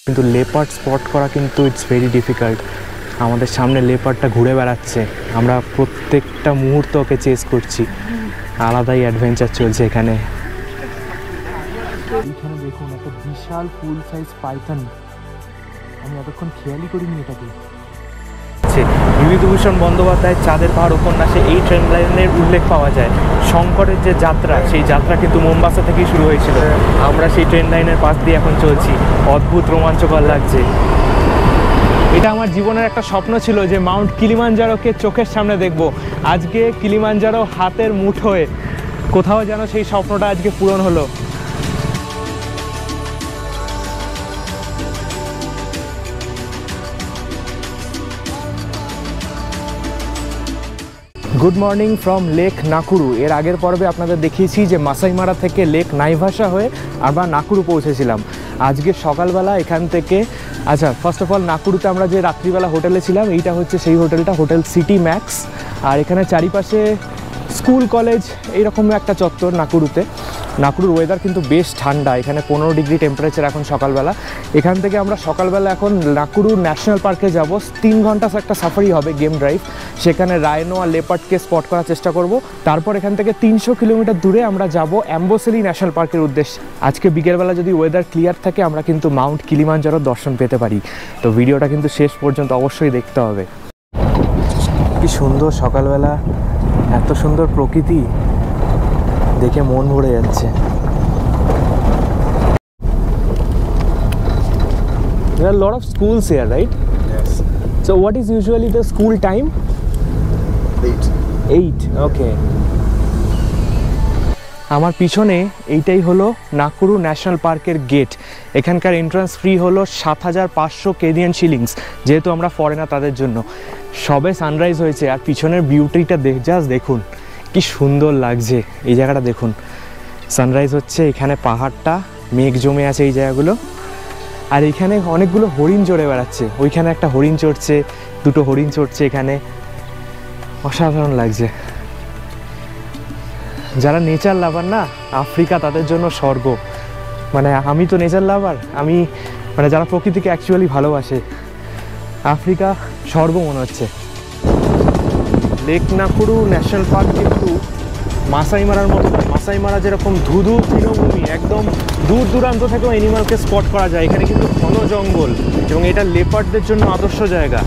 কিন্তু leopard spot করা কিন্তু ইটস ভেরি ডিফিকাল্ট। আমাদের সামনে লেপার্ডটা ঘুরে বেড়াচ্ছে, আমরা প্রত্যেকটা মুহূর্ত ওকে চেস করছি। আলাদাই অ্যাডভেঞ্চার চলছে এখানে। এইখানে দেখুন একটা বিশাল ফুল সাইজ পাইথন, আমি এতক্ষণ খেয়ালই করিনি এটাকে। বিভূতিভূষণ বন্দ্যোপাধ্যায়ের চাঁদের পাহাড় উপন্যাসে এই ট্রেন লাইনের উল্লেখ পাওয়া যায়। শঙ্করের যে যাত্রা, সেই যাত্রা কিন্তু মোম্বাসা থেকেই শুরু হয়েছিল। আমরা সেই ট্রেন লাইনের পাশ দিয়ে এখন চলছি, অদ্ভুত রোমাঞ্চকর লাগছে। এটা আমার জীবনের একটা স্বপ্ন ছিল যে মাউন্ট কিলিমাঞ্জারোকে চোখের সামনে দেখব। আজকে কিলিমাঞ্জারো হাতের মুঠোয়, কোথাও যেন সেই স্বপ্নটা আজকে পূরণ হলো। Good morning from Lake Nakuru. এর আগের পর্বে আপনাদের দেখিয়েছি যে মাসাই মারা থেকে লেক নাইভাসা হয়ে আমরা নাকুরু পৌঁছেছিলাম। আজকে সকালবেলা এখান থেকে, আচ্ছা ফার্স্ট অফ অল নাকুরুতে আমরা যে রাত্রিবেলা হোটেলে ছিলাম, এইটা হচ্ছে সেই হোটেলটা, হোটেল সিটি ম্যাক্স। আর এখানে চারিপাশে স্কুল কলেজ এইরকম একটা চত্বর নাকুরুতে। নাকুরুর ওয়েদার কিন্তু বেশ ঠান্ডা, এখানে 15 ডিগ্রি টেম্পারেচার এখন সকালবেলা। এখান থেকে আমরা সকালবেলা এখন নাকুরু ন্যাশনাল পার্কে যাব। 3 ঘন্টা একটা সাফারি হবে, গেম ড্রাইভ। সেখানে রাইনো আর লেপার্ডকে স্পট করার চেষ্টা করব। তারপর এখান থেকে 300 কিলোমিটার দূরে আমরা যাব অ্যাম্বোসেলি ন্যাশনাল পার্কের উদ্দেশ্যে। আজকে বিকেলবেলা যদি ওয়েদার ক্লিয়ার থাকে আমরা কিন্তু মাউন্ট কিলিমাঞ্জারোর দর্শন পেতে পারি। তো ভিডিওটা কিন্তু শেষ পর্যন্ত অবশ্যই দেখতে হবে। কি সুন্দর সকালবেলা, এত সুন্দর প্রকৃতি দেখে মন ভরে যাচ্ছে। There are a lot of schools here, right? Yes. So what is usually the school time? 8. Okay. আমার পিছনে এইটাই হলো নাকুরু ন্যাশনাল পার্কের গেট। এখানকার এন্ট্রান্স ফ্রি হলো 7500 কেনিয়ান শিলিংস, যেহেতু আমরা ফরেনার তাদের জন্য। সবে সানরাইজ হয়েছে আর পিছনের বিউটিটা জাস্ট দেখুন, কি সুন্দর লাগছে। এই জায়গাটা দেখুন, সানরাইজ হচ্ছে, এখানে পাহাড়টা, মেঘ জমে আছে এই জায়গাগুলো। আর এখানে অনেকগুলো হরিণ চড়ে বেড়াচ্ছে, ওইখানে একটা হরিণ চড়ছে, 2টো হরিণ চড়ছে এখানে, অসাধারণ লাগছে। যারা নেচার লাভার না, আফ্রিকা তাদের জন্য স্বর্গ। মানে আমি তো নেচার লাভার, আমি মানে যারা প্রকৃতিকে অ্যাকচুয়ালি ভালোবাসে, আফ্রিকা স্বর্গ মনে হচ্ছে। লেক নাকুরু ন্যাশনাল পার্ক কিন্তু মাসাই মারার মতো নয়। মাসাই মারা যেরকম ধুধু তৃণভূমি, একদম দূর দূরান্ত থেকেও অ্যানিমালকে স্পট করা যায়, এখানে কিন্তু ঘন জঙ্গল, এবং এটা লেপার্ডদের জন্য আদর্শ জায়গা।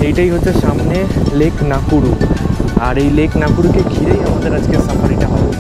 এইটাই হচ্ছে সামনে লেক নাকুরু, আর এই লেক নাকুরুকে ঘিরেই আমাদের আজকে সাফারিটা হবে।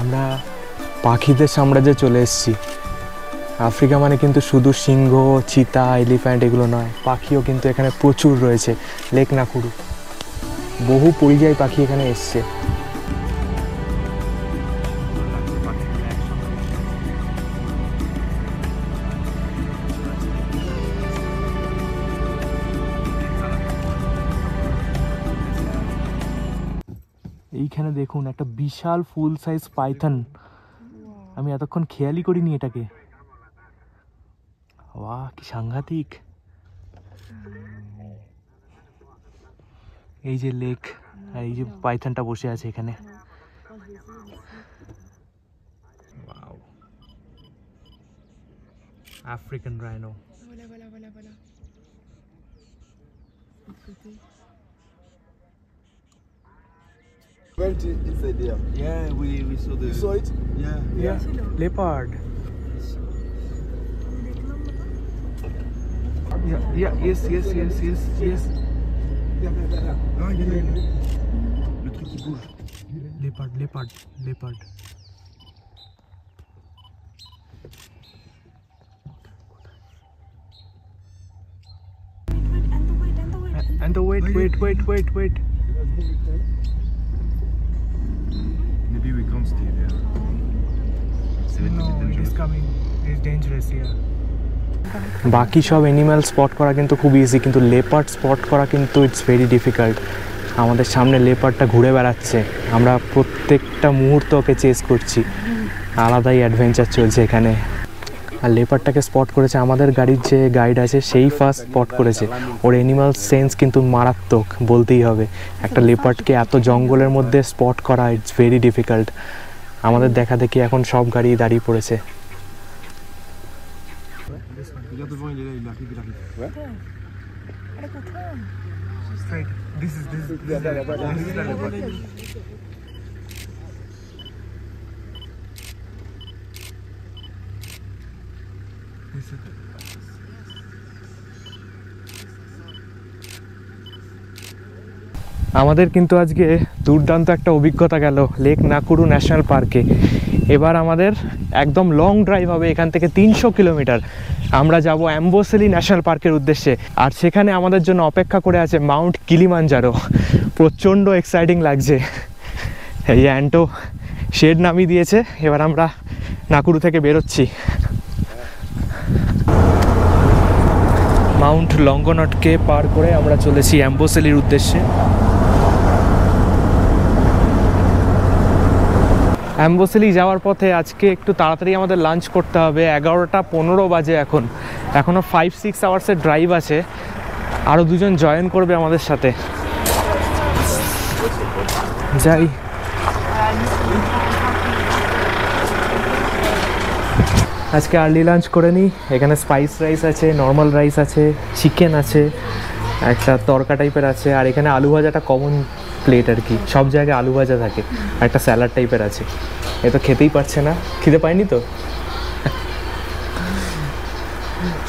আমরা পাখিদের সাম্রাজ্যে চলে এসেছি। আফ্রিকা মানে কিন্তু শুধু সিংহ, চিতা, এলিফ্যান্ট এগুলো নয়, পাখিও কিন্তু এখানে প্রচুর রয়েছে। লেক নাকুরু, বহু পরিযায়ী পাখি এখানে এসছে। এইখানে দেখুন একটা বিশাল ফুল সাইজ পাইথন, আমি এতক্ষণ খেয়ালই করিনি এটাকে। বাহ, কি সাংঘাতিক। এই যে লেক, আর এই যে পাইথনটা বসে আছে এখানে। African rhino. Went inside there. Yeah, we saw the. You saw it? Yeah. Leopard. Yes. Ah, il y a le truc qui bouge. Leopard. And the wait. Maybe we can't stay there. No, it is coming. It is dangerous here. বাকি সব animal spot করা কিন্তু খুব easy, কিন্তু leopard spot করা কিন্তু it's very difficult. আমাদের সামনে লেপার্ডটা ঘুরে বেড়াচ্ছে, আমরা প্রত্যেকটা মুহূর্ত ওকে চেস করছি, আলাদাই অ্যাডভেঞ্চার চলছে এখানে। আর লেপার্ডটাকে স্পট করেছে আমাদের গাড়ির যে গাইড আছে, সেই ফার্স্ট স্পট করেছে। ওর অ্যানিমাল সেন্স কিন্তু মারাত্মক বলতেই হবে। একটা লেপার্ডকে এত জঙ্গলের মধ্যে স্পট করা ইটস ভেরি ডিফিকাল্ট। আমাদের দেখা দেখি এখন সব গাড়ি দাঁড়িয়ে পড়েছে। Regarde devant, il est là, il arrive, il arrive. Ouais. Straight. This is la leopard. আমাদের কিন্তু আজকে দুর্দান্ত একটা অভিজ্ঞতা গেল লেক নাকুরু ন্যাশনাল পার্কে। এবার আমাদের একদম লং ড্রাইভ হবে, এখান থেকে 300 কিলোমিটার। আমরা যাব অ্যাম্বোসেলি ন্যাশনাল পার্কের উদ্দেশ্যে, আর সেখানে আমাদের জন্য অপেক্ষা করে আছে মাউন্ট কিলিমাঞ্জারো। প্রচণ্ড এক্সাইটিং লাগছে। এই অ্যান্টো শেড নামিয়ে দিয়েছে, এবার আমরা নাকুরু থেকে বেরোচ্ছি। মাউন্ট লঙ্গনটকে পার করে আমরা চলেছি অ্যাম্বোসেলির উদ্দেশ্যে। অ্যাম্বোসেলি যাওয়ার পথে আজকে একটু তাড়াতাড়ি আমাদের লাঞ্চ করতে হবে। 11টা 15 বাজে এখনও 5-6 আওয়ার্সের ড্রাইভ আছে। আরও দুজন জয়েন করবে আমাদের সাথে। যাই। আজকে আর্লি লাঞ্চ করে নিই। এখানে স্পাইস রাইস আছে, নর্মাল রাইস আছে, চিকেন আছে, একটা তরকা টাইপের আছে, আর এখানে আলু ভাজাটা কমন প্লেট আর কি। সব জায়গায় আলু ভাজা থাকে, আর একটা স্যালাড টাইপের আছে। এ তো খেতেই পারছে না, খিদে পায়নি তো।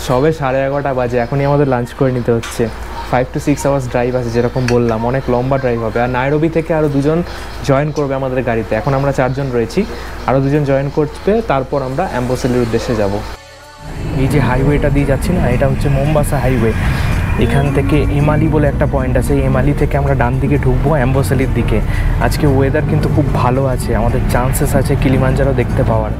সবে 11:30 বাজে, এখনই আমাদের লাঞ্চ করে নিতে হচ্ছে। 5 to 6 আওয়ার্স ড্রাইভ আছে, যেরকম বললাম অনেক লম্বা ড্রাইভ হবে। আর নাইরোবি থেকে আরও দুজন জয়েন করবে আমাদের গাড়িতে। এখন আমরা 4 জন রয়েছি, আরও দুজন জয়েন করবে, তারপর আমরা অ্যাম্বোসেলির উদ্দেশ্যে যাব। এই যে হাইওয়েটা দিয়ে যাচ্ছি না, এটা হচ্ছে মোম্বাসা হাইওয়ে। এখান থেকে এমালি বলে একটা পয়েন্ট আছে, এমালি থেকে আমরা ডান দিকে ঢুকবো অ্যাম্বোসেলির দিকে। আজকে ওয়েদার কিন্তু খুব ভালো আছে, আমাদের চান্সেস আছে কিলিমাঞ্জারো দেখতে পাওয়ার।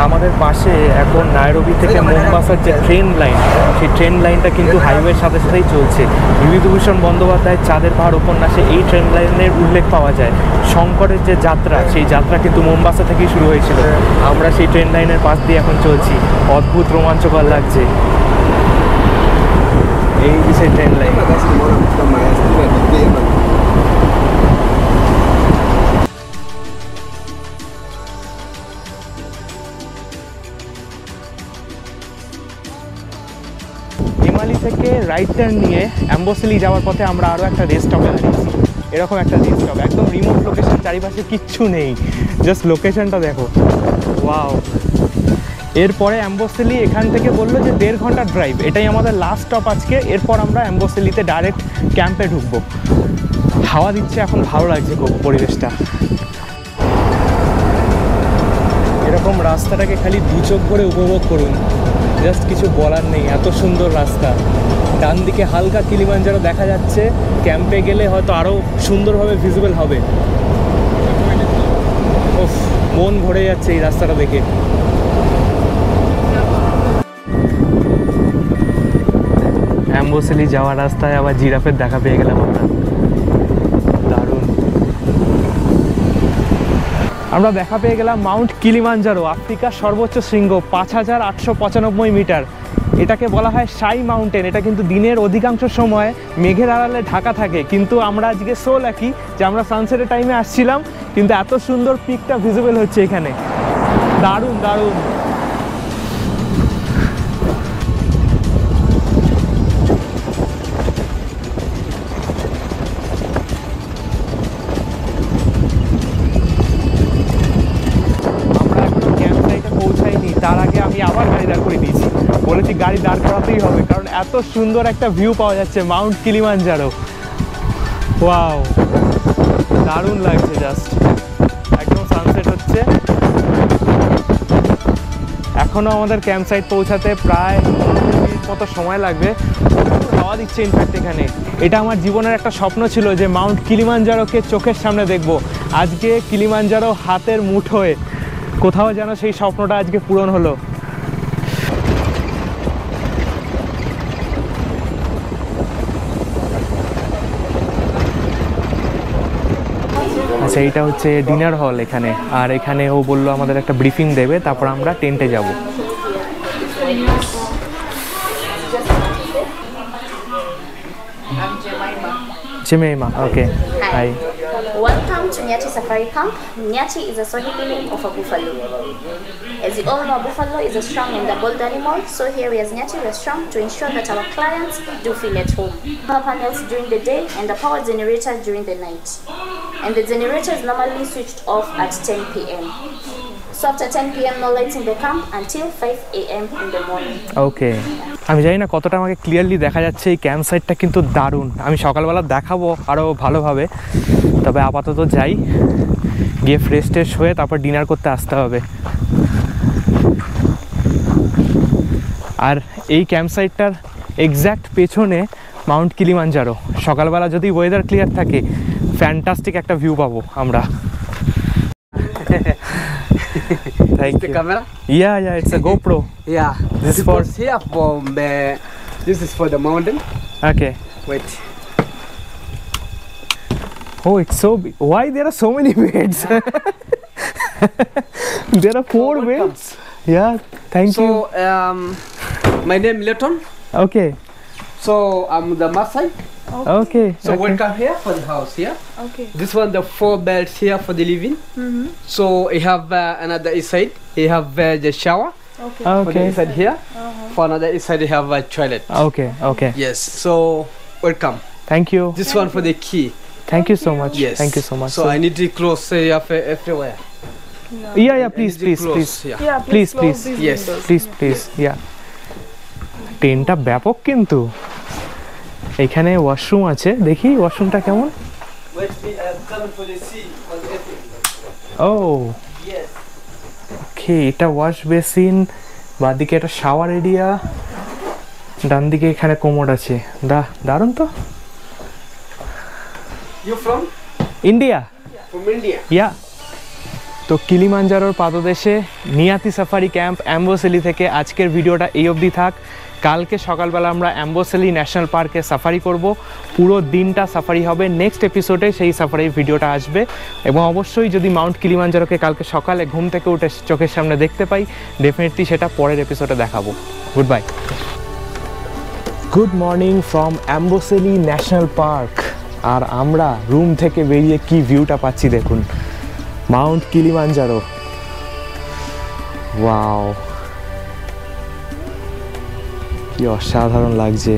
আমাদের পাশে এখন নাইরোবি থেকে মোম্বাসার যে ট্রেন লাইন, সেই ট্রেন লাইনটা কিন্তু হাইওয়ের সাথে সাথেই চলছে। বিভূতিভূষণ বন্দ্যোপাধ্যায়ের চাঁদের পাহাড় উপন্যাসে এই ট্রেন লাইনের উল্লেখ পাওয়া যায়। শঙ্করের যে যাত্রা, সেই যাত্রা কিন্তু মোম্বাসা থেকেই শুরু হয়েছিল। আমরা সেই ট্রেন লাইনের পাশ দিয়ে এখন চলছি, অদ্ভুত রোমাঞ্চকর লাগছে। এই যে সেই ট্রেন লাইন। এমালি থেকে রাইট টার্ন নিয়ে অ্যাম্বোসেলি যাওয়ার পথে আমরা আরও একটা রেস্ট স্টপে দাঁড়িয়েছি। এরকম একটা রেস্ট স্টপ, একদম রিমোট লোকেশন, চারিপাশে কিচ্ছু নেই, জাস্ট লোকেশনটা দেখো, ওয়াও। এরপরে অ্যাম্বোসেলি এখান থেকে বললো যে 1.5 ঘন্টার ড্রাইভ, এটাই আমাদের লাস্ট স্টপ আজকে। এরপর আমরা অ্যাম্বোসেলিতে ডাইরেক্ট ক্যাম্পে ঢুকবো। হাওয়া দিচ্ছে, এখন ভালো লাগছে খুব পরিবেশটা। এরকম রাস্তাটাকে খালি 2 চোখ ভরে উপভোগ করুন, জাস্ট কিছু বলার নেই, এত সুন্দর রাস্তা। ডান দিকে হালকা কিলিমাঞ্জারো দেখা যাচ্ছে, ক্যাম্পে গেলে হয়তো আরও সুন্দরভাবে ভিজিবল হবে। ওফ, মন ভরে যাচ্ছে এই রাস্তাটা দেখে। অ্যাম্বোসেলি যাওয়ার রাস্তায় আবার জিরাফের দেখা পেয়ে গেলাম আমরা, দারুণ। আমরা দেখা পেয়ে গেলাম মাউন্ট কিলিমাঞ্জারো, আফ্রিকার সর্বোচ্চ শৃঙ্গ, 5895 মিটার। এটাকে বলা হয় শাই মাউন্টেন। এটা কিন্তু দিনের অধিকাংশ সময় মেঘের আড়ালে ঢাকা থাকে, কিন্তু আমরা আজকে সো লাকি যে আমরা সানসেটের টাইমে আসছিলাম, কিন্তু এত সুন্দর পিকটা ভিজিবল হচ্ছে এখানে, দারুণ দারুণ। তার আগে আমি আবার গাড়ি দাঁড় করে দিয়েছি, বলেছি গাড়ি দাঁড় করাতেই হবে, কারণ এত সুন্দর একটা ভিউ পাওয়া যাচ্ছে মাউন্ট কিলিমাঞ্জারো। ওয়াও, দারুণ লাগছে, জাস্ট একদম সানসেট হচ্ছে। এখনও আমাদের ক্যাম্প সাইট পৌঁছাতে প্রায় 15 মিনিট মতো সময় লাগবে। হাওয়া দিচ্ছে ইনফ্যাক্ট এখানে। এটা আমার জীবনের একটা স্বপ্ন ছিল যে মাউন্ট কিলিমাঞ্জারোকে চোখের সামনে দেখব। আজকে কিলিমাঞ্জারো হাতের মুঠোয়, কোথাও যেন সেই স্বপ্নটা আজকে পূরণ হলো। আচ্ছা এইটা হচ্ছে ডিনার হল এখানে, আর এখানে ও বললো আমাদের একটা ব্রিফিং দেবে, তারপর আমরা টেন্টে যাব। Jemima, okay. Hi. Welcome to Nyati Safari Camp. Nyati is a Swahili of a buffalo. As you all know, buffalo is a strong and a bold animal, so here as Nyati we are strong to ensure that our clients do feel at home. Power panels during the day and the power generator during the night. And the generator is normally switched off at 10 p.m. So after 10 p.m. no lights in the camp until 5 a.m. in the morning. Okay. আমি জানি না কতটা আমাকে clearly দেখা যাচ্ছে, এই camp সাইটটা কিন্তু দারুণ। আমি সকালবেলা দেখাবো আরও ভালোভাবে, তবে আপাতত যাই, গিয়ে ফ্রেশ ট্রেশ হয়ে তারপর ডিনার করতে আসতে হবে। আর এই ক্যাম্প সাইটটার এক্স্যাক্ট পেছনে মাউন্ট কিলিমাঞ্জারো। সকালবেলা যদি ওয়েদার ক্লিয়ার থাকে ফ্যান্টাস্টিক একটা ভিউ পাবো আমরা। Thank The you. camera? Yeah, it's a GoPro. Yeah. This is Because here from this is for the mountain. Okay. Wait. Oh, it's so big. Why there are so many beds? There are 4 beds. Yeah, thank you. So my name Leton. Okay, So I'm the Maasai. okay. So okay. welcome here for the house here. Okay. This one the 4 beds here for the living. So you have another side. You have the shower Okay. for the Okay, inside here. For another side you have a toilet. okay. Yes. So welcome. Thank you. This one for the key. Thank you so much. Yes. Thank you so much. So I need to close everywhere. Yeah, I please, need to please, close, please. Yeah. Yeah, Please, close please. these Yes. windows. Please yeah. ট্রেনটা ব্যাপক কিন্তু। এখানে washroom আছে, দেখি ওয়াশরুমটা কেমন। Wait, come for the sea for the everything. O Yes. ওকে, এটা wash basin, বাঁদিকে একটা শাওয়ার এরিয়া, ডান দিকে এখানে কোমোড আছে। দারুণ তো। You from? India, From India. ইয়া। তো কিলিমাঞ্জারোর পাদদেশে নিয়াতি সাফারি ক্যাম্প অ্যাম্বোসেলি থেকে আজকের ভিডিওটা এই অবধি থাক। কালকে সকালবেলা আমরা অ্যাম্বোসেলি ন্যাশনাল পার্কে সাফারি করব, পুরো দিনটা সাফারি হবে। নেক্সট এপিসোডে সেই সাফারির ভিডিওটা আসবে, এবং অবশ্যই যদি মাউন্ট কিলিমাঞ্জারোকে কালকে সকালে ঘুম থেকে উঠে চোখের সামনে দেখতে পাই, ডেফিনেটলি সেটা পরের এপিসোডে দেখাবো। Good bye. Good morning from Amboseli National Park. আর আমরা রুম থেকে বেরিয়ে কি ভিউটা পাচ্ছি দেখুন, মাউন্ট কিলিমাঞ্জারো। ওয়াও, কি অসাধারণ লাগছে।